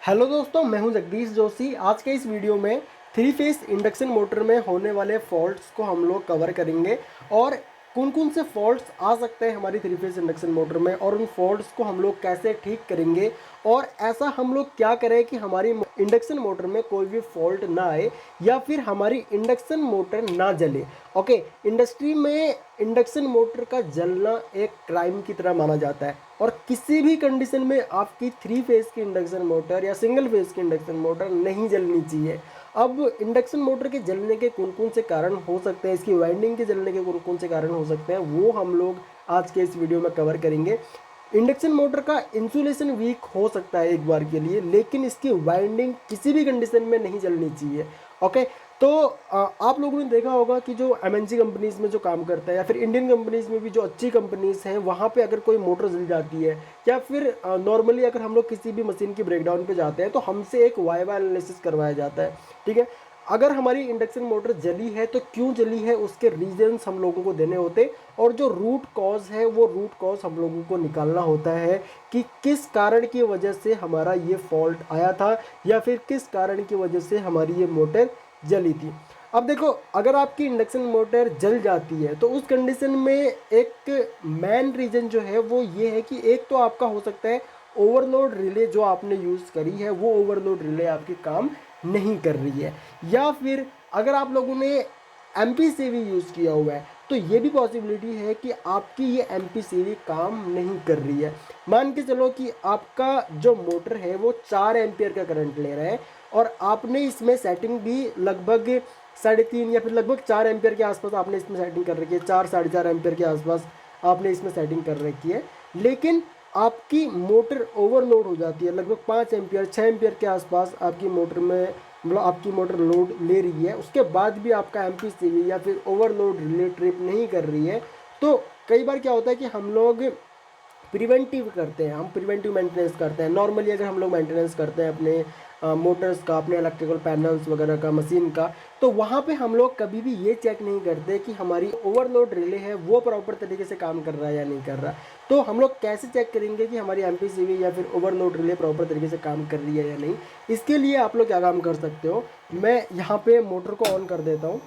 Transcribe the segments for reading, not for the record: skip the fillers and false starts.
Hello दोस्तों, मैं हूं जगदीश जोशी। आज के इस वीडियो में थ्री फेस इंडक्शन मोटर में होने वाले फॉल्ट्स को हम लोग कवर करेंगे और कौन कौन से फॉल्ट्स आ सकते हैं हमारी थ्री फेस इंडक्शन मोटर में और उन फॉल्ट्स को हम लोग कैसे ठीक करेंगे और ऐसा हम लोग क्या करें कि हमारी इंडक्शन मोटर में कोई भी फॉल्ट ना आए या फिर हमारी इंडक्शन मोटर ना जले। ओके, इंडस्ट्री में इंडक्शन मोटर का जलना एक क्राइम की तरह माना जाता है और किसी भी कंडीशन में आपकी थ्री फेज की इंडक्शन मोटर या सिंगल फेज की इंडक्शन मोटर नहीं जलनी चाहिए। अब इंडक्शन मोटर के जलने के कौन कौन से कारण हो सकते हैं, इसकी वाइंडिंग के जलने के कौन कौन से कारण हो सकते हैं, वो हम लोग आज के इस वीडियो में कवर करेंगे। इंडक्शन मोटर का इंसुलेशन वीक हो सकता है एक बार के लिए, लेकिन इसकी वाइंडिंग किसी भी कंडीशन में नहीं जलनी चाहिए। ओके, तो आप लोगों ने देखा होगा कि जो एमएनसी कंपनीज में जो काम करता है या फिर इंडियन कंपनीज में भी जो अच्छी कंपनीज हैं, वहाँ पे अगर कोई मोटर जल जाती है या फिर नॉर्मली अगर हम लोग किसी भी मशीन की ब्रेकडाउन पे जाते हैं तो हमसे एक वाइवा एनालिसिस करवाया जाता है। ठीक है, अगर हमारी इंडक्शन मोटर जली है तो क्यों जली है, उसके रीजंस हम लोगों को देने होते और जो रूट कॉज है वो रूट कॉज हम लोगों को निकालना होता है कि किस कारण की वजह से हमारा ये फॉल्ट आया था या फिर किस कारण की वजह से हमारी ये मोटर जली थी। अब देखो, अगर आपकी इंडक्शन मोटर जल जाती है तो उस कंडीशन में एक मेन रीज़न जो है वो ये है कि एक तो आपका हो सकता है ओवरलोड रिले जो आपने यूज़ करी है वो ओवरलोड रिले आपकी काम नहीं कर रही है, या फिर अगर आप लोगों ने एमपीसीवी यूज़ किया हुआ है तो ये भी पॉसिबिलिटी है कि आपकी ये एमपीसीवी काम नहीं कर रही है। मान के चलो कि आपका जो मोटर है वो 4 एम्पियर का करंट ले रहा है और आपने इसमें सेटिंग भी लगभग 3.5 या फिर लगभग 4 एम्पियर के आसपास आपने इसमें सेटिंग कर रखी है, 4-4.5 एम्पियर के आसपास आपने इसमें सेटिंग कर रखी है, लेकिन आपकी मोटर ओवरलोड हो जाती है। लगभग 5 एम्पियर 6 एम्पियर के आसपास आपकी मोटर में मतलब आपकी मोटर लोड ले रही है, उसके बाद भी आपका एमपीसीवी या फिर ओवरलोड रिले ट्रिप नहीं कर रही है। तो कई बार क्या होता है कि हम लोग प्रिवेंटिव करते हैं, हम प्रिवेंटिव मेंटेनेंस करते हैं। नॉर्मली अगर हम लोग मेंटेनेंस करते हैं अपने मोटर्स का, अपने इलेक्ट्रिकल पैनल्स वगैरह का, मशीन का, तो वहाँ पे हम लोग कभी भी ये चेक नहीं करते कि हमारी ओवरलोड रिले है वो प्रॉपर तरीके से काम कर रहा है या नहीं कर रहा। तो हम लोग कैसे चेक करेंगे कि हमारी एमपीसीवी या फिर ओवरलोड रिले प्रॉपर तरीके से काम कर रही है या नहीं? इसके लिए आप लोग क्या काम कर सकते हो, मैं यहाँ पे मोटर को ऑन कर देता हूँ।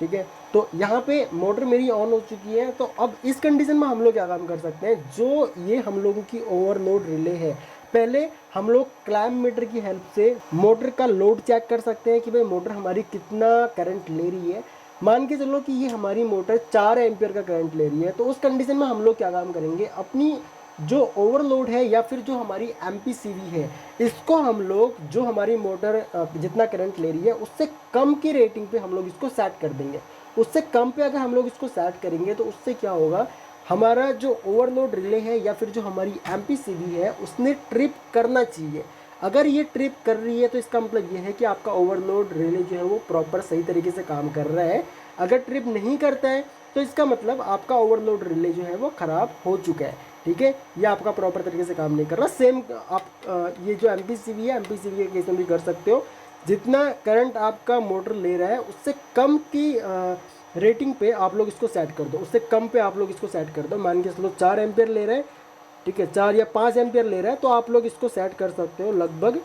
ठीक है, तो यहाँ पे मोटर मेरी ऑन हो चुकी है। तो अब इस कंडीशन में हम लोग क्या काम कर सकते हैं, जो ये हम लोगों की ओवरलोड रिले है, पहले हम लोग क्लैम्प मीटर की हेल्प से मोटर का लोड चेक कर सकते हैं कि भाई मोटर हमारी कितना करंट ले रही है। मान के चलो कि ये हमारी मोटर 4 एम्पियर का करंट ले रही है, तो उस कंडीशन में हम लोग क्या काम करेंगे, अपनी जो ओवरलोड है या फिर जो हमारी एमपीसीवी है, इसको हम लोग जो हमारी मोटर जितना करंट ले रही है उससे कम की रेटिंग पे हम लोग इसको सेट कर देंगे। उससे कम पे अगर हम लोग इसको सेट करेंगे तो उससे क्या होगा, हमारा जो ओवरलोड रिले है या फिर जो हमारी एमपीसीवी है उसने ट्रिप करना चाहिए। अगर ये ट्रिप कर रही है तो इसका मतलब ये है कि आपका ओवरलोड रिले जो है वो प्रॉपर सही तरीके से काम कर रहा है। अगर ट्रिप नहीं करता है तो इसका मतलब आपका ओवरलोड रिले जो है वो ख़राब हो चुका है। ठीक है, ये आपका प्रॉपर तरीके से काम नहीं कर रहा। सेम आप ये जो एमपीसीवी है, एमपीसीवी के केस में भी कर सकते हो। जितना करंट आपका मोटर ले रहा है उससे कम की रेटिंग पे आप लोग इसको सेट कर दो, उससे कम पे आप लोग इसको सेट कर दो। मान के चलो 4 एम्पियर ले रहे हैं, ठीक है, 4 या 5 एम्पियर ले रहा है, तो आप लोग इसको सेट कर सकते हो लगभग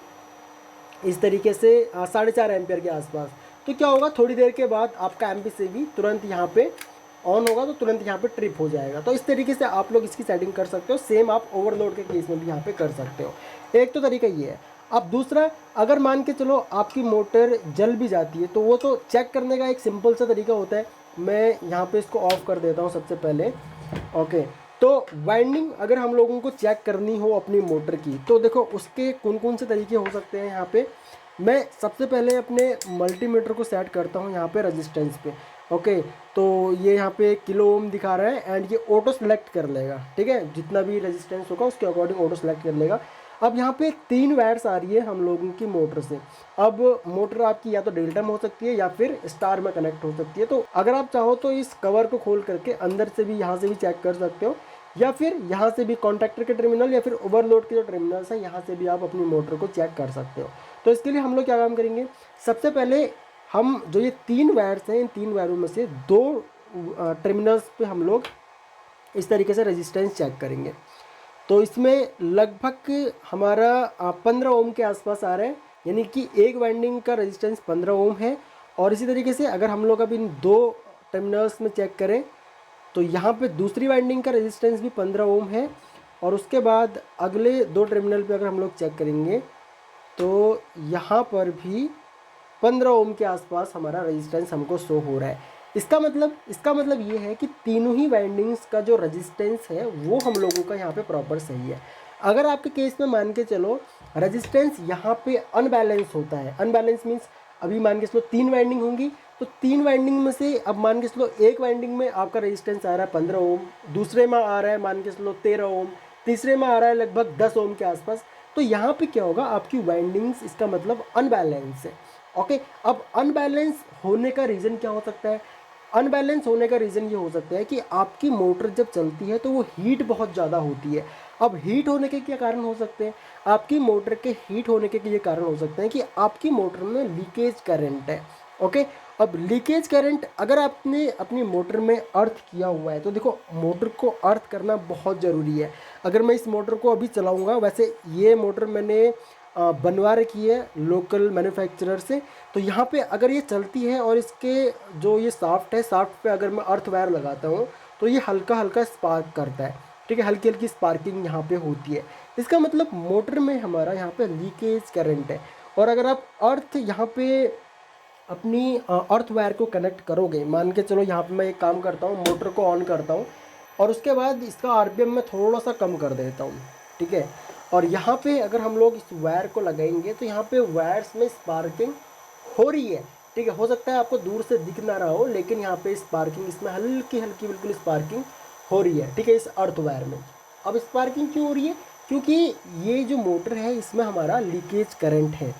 इस तरीके से 4.5 एम्पियर के आसपास। तो क्या होगा, थोड़ी देर के बाद आपका एमपीसीवी तुरंत यहाँ पे ऑन होगा तो तुरंत यहाँ पे ट्रिप हो जाएगा। तो इस तरीके से आप लोग इसकी सेटिंग कर सकते हो। सेम आप ओवरलोड के केस में भी यहाँ पे कर सकते हो। एक तो तरीका ये है। अब दूसरा, अगर मान के चलो आपकी मोटर जल भी जाती है तो वो तो चेक करने का एक सिंपल सा तरीका होता है। मैं यहाँ पे इसको ऑफ कर देता हूँ सबसे पहले। ओके, तो वाइंडिंग अगर हम लोगों को चेक करनी हो अपनी मोटर की तो देखो उसके कौन कौन से तरीके हो सकते हैं। यहाँ पे मैं सबसे पहले अपने मल्टीमीटर को सेट करता हूँ यहाँ पे रेजिस्टेंस पे। ओके, तो ये यहाँ पे किलो ओम दिखा रहा है एंड ये ऑटो सेलेक्ट कर लेगा। ठीक है, जितना भी रेजिस्टेंस होगा उसके अकॉर्डिंग ऑटो सेलेक्ट कर लेगा। अब यहाँ पे 3 वायर्स आ रही है हम लोगों की मोटर से। अब मोटर आपकी या तो डेल्टा में हो सकती है या फिर स्टार में कनेक्ट हो सकती है। तो अगर आप चाहो तो इस कवर को खोल करके अंदर से भी यहाँ से भी चेक कर सकते हो, या फिर यहाँ से भी कॉन्टैक्टर के टर्मिनल या फिर ओवरलोड के जो टर्मिनल्स हैं यहाँ से भी आप अपनी मोटर को चेक कर सकते हो। तो इसके लिए हम लोग क्या काम करेंगे, सबसे पहले हम जो ये 3 वायर्स हैं, इन 3 वायरों में से 2 टर्मिनल्स पे हम लोग इस तरीके से रेजिस्टेंस चेक करेंगे। तो इसमें लगभग हमारा 15 ओम के आसपास आ रहा है, यानी कि एक वाइंडिंग का रेजिस्टेंस 15 ओम है। और इसी तरीके से अगर हम लोग अब इन दो टर्मिनल्स में चेक करें तो यहाँ पे दूसरी वाइंडिंग का रेजिस्टेंस भी 15 ओम है। और उसके बाद अगले दो टर्मिनल पे अगर हम लोग चेक करेंगे तो यहाँ पर भी 15 ओम के आसपास हमारा रेजिस्टेंस हमको शो हो रहा है। इसका मतलब ये है कि तीनों ही वाइंडिंग्स का जो रेजिस्टेंस है वो हम लोगों का यहाँ पे प्रॉपर सही है। अगर आपके केस में मान के चलो रेजिस्टेंस यहाँ पे अनबैलेंस होता है, अनबैलेंस मीन्स अभी मान के चलो 3 वाइंडिंग होंगी, तो 3 वाइंडिंग में से अब मान के चलो एक वाइंडिंग में आपका रेजिस्टेंस आ रहा है 15 ओम, दूसरे में आ रहा है मान के चलो 13 ओम, तीसरे में आ रहा है लगभग 10 ओम के आसपास। तो यहाँ पे क्या होगा, आपकी वाइंडिंग्स इसका मतलब अनबैलेंस है। ओके, अब अनबैलेंस होने का रीज़न क्या हो सकता है? अनबैलेंस होने का रीज़न ये हो सकता है कि आपकी मोटर जब चलती है तो वो हीट बहुत ज़्यादा होती है। अब हीट होने के क्या कारण हो सकते हैं? आपकी मोटर के हीट होने के ये कारण हो सकते हैं कि आपकी मोटर में लीकेज करंट है। ओके, अब लीकेज करंट अगर आपने अपनी मोटर में अर्थ किया हुआ है तो देखो मोटर को अर्थ करना बहुत ज़रूरी है। अगर मैं इस मोटर को अभी चलाऊँगा, वैसे ये मोटर मैंने बनवा रखी है लोकल मैन्युफैक्चरर से, तो यहाँ पे अगर ये चलती है और इसके जो ये साफ्ट है, साफ्ट पे अगर मैं अर्थ वायर लगाता हूँ तो ये हल्का हल्का स्पार्क करता है। ठीक है, हल्की हल्की स्पार्किंग यहाँ पे होती है। इसका मतलब मोटर में हमारा यहाँ पे लीकेज करंट है। और अगर आप अर्थ यहाँ पे अपनी अर्थ वायर को कनेक्ट करोगे, मान के चलो यहाँ पे मैं एक काम करता हूँ, मोटर को ऑन करता हूँ और उसके बाद इसका आरपीएम मैं थोड़ा सा कम कर देता हूँ। ठीक है, और यहाँ पे अगर हम लोग इस वायर को लगाएंगे तो यहाँ पे वायर्स में स्पार्किंग हो रही है। ठीक है, हो सकता है आपको दूर से दिख ना रहा हो, लेकिन यहाँ पे स्पार्किंग, इसमें हल्की हल्की बिल्कुल स्पार्किंग हो रही है। ठीक है, इस अर्थ वायर में। अब स्पार्किंग क्यों हो रही है? क्योंकि ये जो मोटर है इसमें हमारा लीकेज करंट है।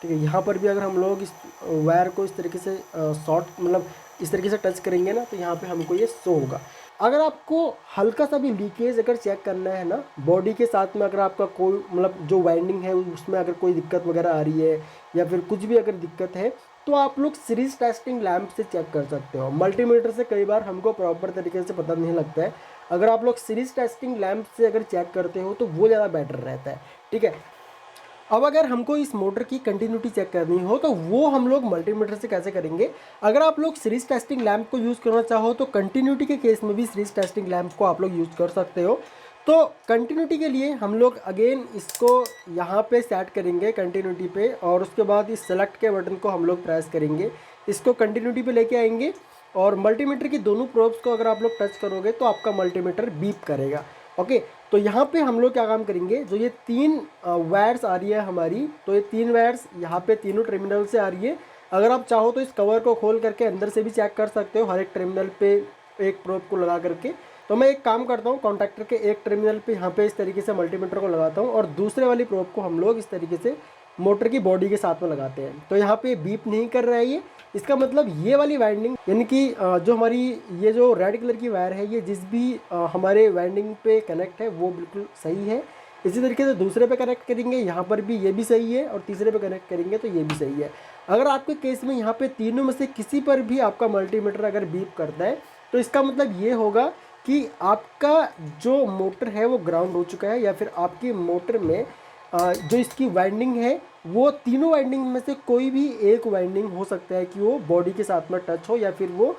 ठीक है, यहाँ पर भी अगर हम लोग इस वायर को इस तरीके से शॉर्ट मतलब इस तरीके से टच करेंगे ना तो यहाँ पे हमको ये शो होगा। अगर आपको हल्का सा भी लीकेज अगर चेक करना है ना बॉडी के साथ में, अगर आपका कोई मतलब जो वाइंडिंग है उसमें अगर कोई दिक्कत वगैरह आ रही है या फिर कुछ भी अगर दिक्कत है, तो आप लोग सीरीज टेस्टिंग लैंप से चेक कर सकते हो। मल्टीमीटर से कई बार हमको प्रॉपर तरीके से पता नहीं लगता है। अगर आप लोग सीरीज टेस्टिंग लैंप से अगर चेक करते हो तो वो ज़्यादा बेटर रहता है। ठीक है, अब अगर हमको इस मोटर की कंटिन्यूटी चेक करनी हो तो वो हम लोग मल्टीमीटर से कैसे करेंगे? अगर आप लोग सीरीज टेस्टिंग लैंप को यूज़ करना चाहो तो कंटिन्यूटी के केस में भी सीरीज टेस्टिंग लैंप को आप लोग यूज़ कर सकते हो। तो कंटिन्यूटी के लिए हम लोग अगेन इसको यहाँ पे सेट करेंगे कंटिन्यूटी पे, और उसके बाद इस सेलेक्ट के बटन को हम लोग प्रेस करेंगे, इसको कंटिन्यूटी पे लेके आएंगे और मल्टीमीटर की दोनों प्रोब्स को अगर आप लोग टच करोगे तो आपका मल्टीमीटर बीप करेगा। ओके, तो यहाँ पे हम लोग क्या काम करेंगे, जो ये 3 वायर्स आ रही है हमारी, तो ये 3 वायर्स यहाँ पे तीनों टर्मिनल से आ रही है। अगर आप चाहो तो इस कवर को खोल करके अंदर से भी चेक कर सकते हो, हर एक टर्मिनल पे एक प्रोब को लगा करके। तो मैं एक काम करता हूँ, कॉन्टैक्टर के एक टर्मिनल पे यहाँ पे इस तरीके से मल्टीमीटर को लगाता हूँ और दूसरे वाली प्रोब को हम लोग इस तरीके से मोटर की बॉडी के साथ में लगाते हैं। तो यहाँ पे बीप नहीं कर रहा है ये, इसका मतलब ये वाली वाइंडिंग यानी कि जो हमारी ये जो रेड कलर की वायर है ये जिस भी हमारे वाइंडिंग पे कनेक्ट है वो बिल्कुल सही है। इसी तरीके से दूसरे पे कनेक्ट करेंगे, यहाँ पर भी ये भी सही है, और तीसरे पे कनेक्ट करेंगे तो ये भी सही है। अगर आपके केस में यहाँ पे तीनों में से किसी पर भी आपका मल्टीमीटर अगर बीप करता है तो इसका मतलब ये होगा कि आपका जो मोटर है वो ग्राउंड हो चुका है, या फिर आपकी मोटर में जो इसकी वाइंडिंग है वो तीनों वाइंडिंग में से कोई भी एक वाइंडिंग हो सकता है कि वो बॉडी के साथ में टच हो या फिर वो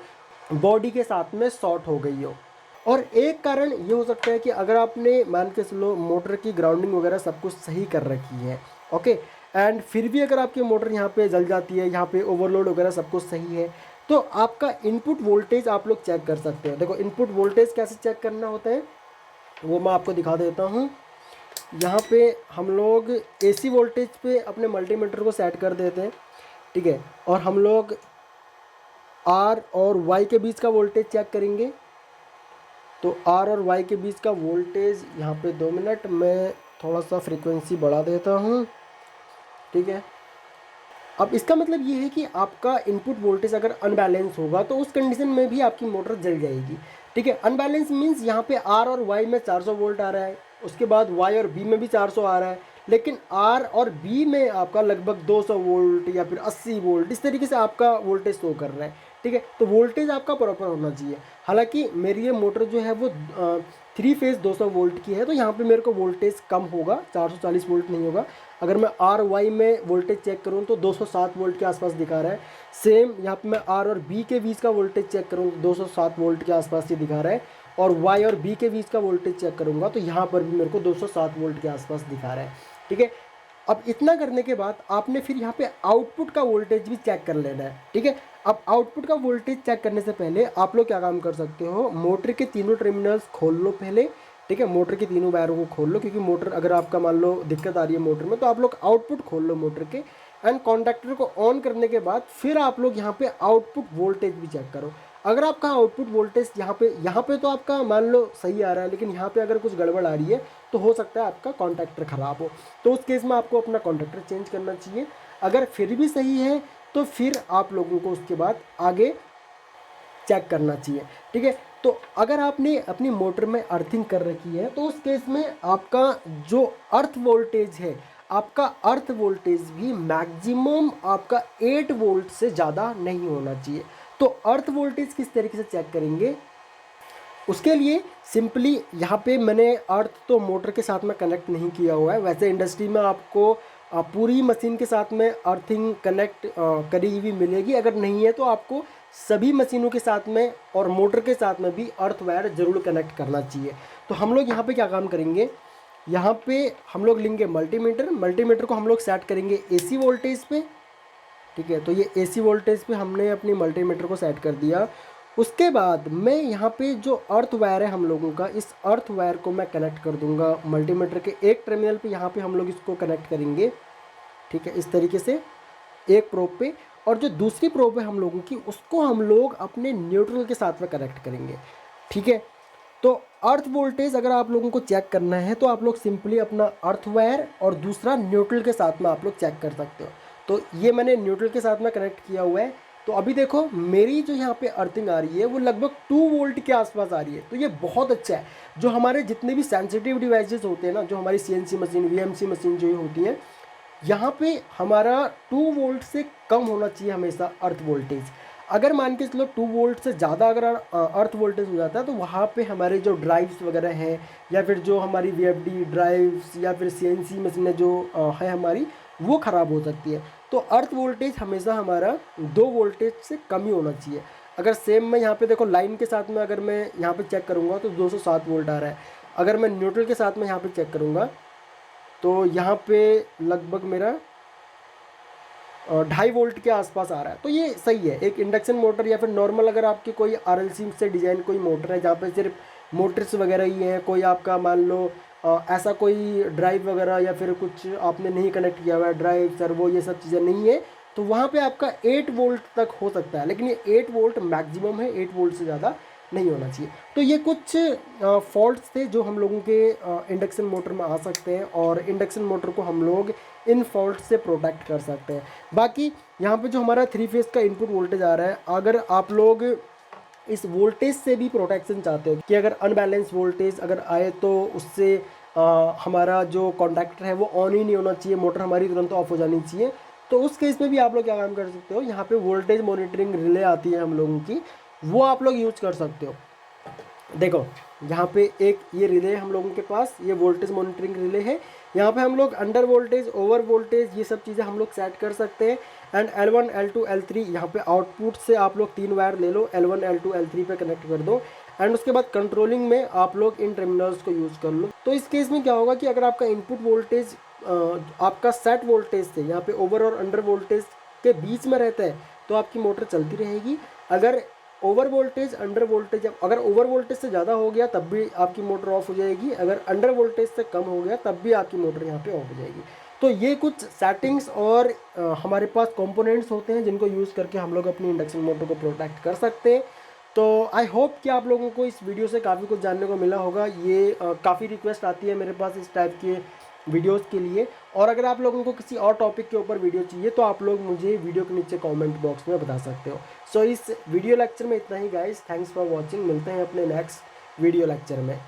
बॉडी के साथ में शॉर्ट हो गई हो। और एक कारण ये हो सकता है कि अगर आपने मान के चलो मोटर की ग्राउंडिंग वगैरह सब कुछ सही कर रखी है, ओके, एंड फिर भी अगर आपकी मोटर यहाँ पे जल जाती है, यहाँ पे ओवरलोड वगैरह सब कुछ सही है, तो आपका इनपुट वोल्टेज आप लोग चेक कर सकते हो। देखो इनपुट वोल्टेज कैसे चेक करना होता है वो मैं आपको दिखा देता हूँ। यहाँ पे हम लोग एसी वोल्टेज पे अपने मल्टीमीटर को सेट कर देते हैं। ठीक है, और हम लोग आर और वाई के बीच का वोल्टेज चेक करेंगे। तो आर और वाई के बीच का वोल्टेज यहाँ पे 2 मिनट में थोड़ा सा फ्रीक्वेंसी बढ़ा देता हूँ। ठीक है, अब इसका मतलब ये है कि आपका इनपुट वोल्टेज अगर अनबैलेंस होगा तो उस कंडीशन में भी आपकी मोटर जल जाएगी। ठीक है, अनबैलेंस मीन्स यहाँ पे आर और वाई में 400 वोल्ट आ रहा है, उसके बाद वाई और बी में भी 400 आ रहा है, लेकिन आर और बी में आपका लगभग 200 वोल्ट या फिर 80 वोल्ट इस तरीके से आपका वोल्टेज शो कर रहा है। ठीक है, तो वोल्टेज आपका प्रॉपर होना चाहिए। हालांकि मेरी ये मोटर जो है वो 3 फेज़ 200 वोल्ट की है, तो यहाँ पे मेरे को वोल्टेज कम होगा, 440 वोल्ट नहीं होगा। अगर मैं आर वाई में वोल्टेज चेक करूँ तो 207 वोल्ट के आसपास दिखा रहा है। सेम यहाँ पे मैं आर और बी के बीच का वोल्टेज चेक करूँ, 207 वोल्ट के आसपास ये दिखा रहा है। और वाई और बी के बीच का वोल्टेज चेक करूँगा तो यहाँ पर भी मेरे को 207 वोल्ट के आसपास दिखा रहा है। ठीक है, अब इतना करने के बाद आपने फिर यहाँ पे आउटपुट का वोल्टेज भी चेक कर लेना है। ठीक है, अब आउटपुट का वोल्टेज चेक करने से पहले आप लोग क्या काम कर सकते हो, मोटर के तीनों टर्मिनल्स खोल लो पहले। ठीक है, मोटर के तीनों वायरों को खोल लो, क्योंकि मोटर अगर आपका मान लो दिक्कत आ रही है मोटर में, तो आप लोग आउटपुट खोल लो मोटर के। एंड कॉन्टैक्टर को ऑन करने के बाद फिर आप लोग यहाँ पे आउटपुट वोल्टेज भी चेक करो। अगर आपका आउटपुट वोल्टेज यहाँ पे तो आपका मान लो सही आ रहा है, लेकिन यहाँ पे अगर कुछ गड़बड़ आ रही है तो हो सकता है आपका कॉन्टैक्टर ख़राब हो, तो उस केस में आपको अपना कॉन्टैक्टर चेंज करना चाहिए। अगर फिर भी सही है तो फिर आप लोगों को उसके बाद आगे चेक करना चाहिए। ठीक है, तो अगर आपने अपनी मोटर में अर्थिंग कर रखी है तो उस केस में आपका जो अर्थ वोल्टेज है, आपका अर्थ वोल्टेज भी मैक्सिमम आपका 8 वोल्ट से ज़्यादा नहीं होना चाहिए। तो अर्थ वोल्टेज किस तरीके से चेक करेंगे, उसके लिए सिंपली यहाँ पे मैंने अर्थ तो मोटर के साथ में कनेक्ट नहीं किया हुआ है। वैसे इंडस्ट्री में आपको पूरी मशीन के साथ में अर्थिंग कनेक्ट करी हुई मिलेगी। अगर नहीं है तो आपको सभी मशीनों के साथ में और मोटर के साथ में भी अर्थ वायर ज़रूर कनेक्ट करना चाहिए। तो हम लोग यहाँ पे क्या काम करेंगे, यहाँ पे हम लोग लेंगे मल्टीमीटर को हम लोग सेट करेंगे एसी वोल्टेज पे। ठीक है, तो ये एसी वोल्टेज पे हमने अपनी मल्टीमीटर को सेट कर दिया। उसके बाद मैं यहाँ पे जो अर्थ वायर है हम लोगों का, इस अर्थ वायर को मैं कनेक्ट कर दूंगा मल्टीमीटर के एक टर्मिनल पे। यहाँ पे हम लोग इसको कनेक्ट करेंगे। ठीक है, इस तरीके से एक प्रोब पे, और जो दूसरी प्रोब है हम लोगों की, उसको हम लोग अपने न्यूट्रल के साथ में कनेक्ट करेंगे। ठीक है, तो अर्थ वोल्टेज अगर आप लोगों को चेक करना है तो आप लोग सिंपली अपना अर्थ वायर और दूसरा न्यूट्रल के साथ में आप लोग चेक कर सकते हो। तो ये मैंने न्यूट्रल के साथ में कनेक्ट किया हुआ है। तो अभी देखो मेरी जो यहाँ पे अर्थिंग आ रही है वो लगभग 2 वोल्ट के आसपास आ रही है, तो ये बहुत अच्छा है। जो हमारे जितने भी सेंसिटिव डिवाइसेस होते हैं ना, जो हमारी सीएनसी मशीन, वीएमसी मशीन जो होती है, यहाँ पे हमारा 2 वोल्ट से कम होना चाहिए हमेशा अर्थ वोल्टेज। अगर मान के चलो 2 वोल्ट से ज़्यादा अगर अर्थ वोल्टेज हो जाता है तो वहाँ पे हमारे जो ड्राइव्स वगैरह हैं, या फिर जो हमारी वीएफडी ड्राइव्स या फिर सीएनसी मशीनें जो है हमारी, वो ख़राब हो सकती है। तो अर्थ वोल्टेज हमेशा हमारा 2 वोल्टेज से कम ही होना चाहिए। अगर सेम मैं यहाँ पे देखो लाइन के साथ में अगर मैं यहाँ पे चेक करूँगा तो 207 वोल्ट आ रहा है। अगर मैं न्यूट्रल के साथ में यहाँ पे चेक करूँगा तो यहाँ पे लगभग मेरा 2.5 वोल्ट के आसपास आ रहा है। तो ये सही है। एक इंडक्शन मोटर या फिर नॉर्मल अगर आपकी कोई आरएलसी से डिज़ाइन कोई मोटर है जहाँ पे सिर्फ मोटर्स वगैरह ही हैं, कोई आपका मान लो ऐसा कोई ड्राइव वगैरह या फिर कुछ आपने नहीं कनेक्ट किया हुआ है, ड्राइव सर्वो ये सब चीज़ें नहीं है, तो वहाँ पे आपका 8 वोल्ट तक हो सकता है। लेकिन ये 8 वोल्ट मैक्सिमम है, 8 वोल्ट से ज़्यादा नहीं होना चाहिए। तो ये कुछ फॉल्ट्स थे जो हम लोगों के इंडक्शन मोटर में आ सकते हैं, और इंडक्शन मोटर को हम लोग इन फॉल्ट से प्रोटेक्ट कर सकते हैं। बाकी यहाँ पे जो हमारा 3 फेज़ का इनपुट वोल्टेज आ रहा है, अगर आप लोग इस वोल्टेज से भी प्रोटेक्शन चाहते हो कि अगर अनबैलेंस वोल्टेज अगर आए तो उससे हमारा जो कॉन्टैक्टर है वो ऑन ही नहीं होना चाहिए, मोटर हमारी तुरंत ऑफ हो जानी चाहिए, तो उस केस में भी आप लोग क्या काम कर सकते हो, यहाँ पे वोल्टेज मॉनिटरिंग रिले आती है हम लोगों की, वो आप लोग यूज कर सकते हो। देखो यहाँ पे एक ये रिले हम लोगों के पास, ये वोल्टेज मॉनिटरिंग रिले है। यहाँ पे हम लोग अंडर वोल्टेज, ओवर वोल्टेज, ये सब चीज़ें हम लोग सेट कर सकते हैं। एंड L1 L2 L3 यहाँ पे आउटपुट से आप लोग 3 वायर ले लो, L1 L2 L3 पे कनेक्ट कर दो। एंड उसके बाद कंट्रोलिंग में आप लोग इन टर्मिनल्स को यूज़ कर लो। तो इस केस में क्या होगा कि अगर आपका इनपुट वोल्टेज आपका सेट वोल्टेज से यहाँ पे ओवर और अंडर वोल्टेज के बीच में रहता है तो आपकी मोटर चलती रहेगी। अगर ओवर वोल्टेज अंडर वोल्टेज, अगर ओवर वोल्टेज से ज़्यादा हो गया तब भी आपकी मोटर ऑफ हो जाएगी, अगर अंडर वोल्टेज से कम हो गया तब भी आपकी मोटर यहाँ पे ऑफ हो जाएगी। तो ये कुछ सेटिंग्स और हमारे पास कंपोनेंट्स होते हैं जिनको यूज़ करके हम लोग अपनी इंडक्शन मोटर को प्रोटेक्ट कर सकते हैं। तो आई होप कि आप लोगों को इस वीडियो से काफ़ी कुछ जानने को मिला होगा। ये काफ़ी रिक्वेस्ट आती है मेरे पास इस टाइप के वीडियोस के लिए, और अगर आप लोगों को किसी और टॉपिक के ऊपर वीडियो चाहिए तो आप लोग मुझे वीडियो के नीचे कमेंट बॉक्स में बता सकते हो। सो इस वीडियो लेक्चर में इतना ही गाइस, थैंक्स फॉर वॉचिंग। मिलते हैं अपने नेक्स्ट वीडियो लेक्चर में।